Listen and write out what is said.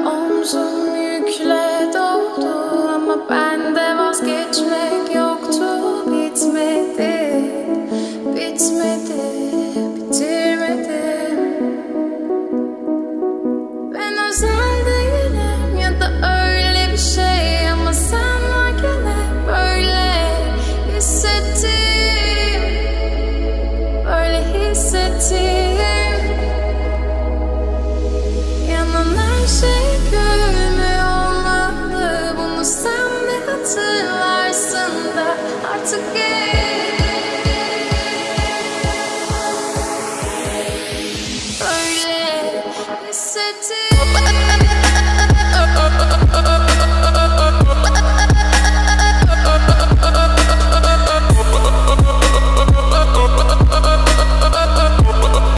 Omzum yükle doldu ama bende vazgeçmek yoktu. Bitmedi, bitmedi, bitirmedim. Ben özel değilim ya da öyle bir şey, ama sen varken hep böyle hissettim, böyle hissettim. Yanan her şey gülmüyor olmalı, bunu sen de hatırlarsın da artık böyle hissettim.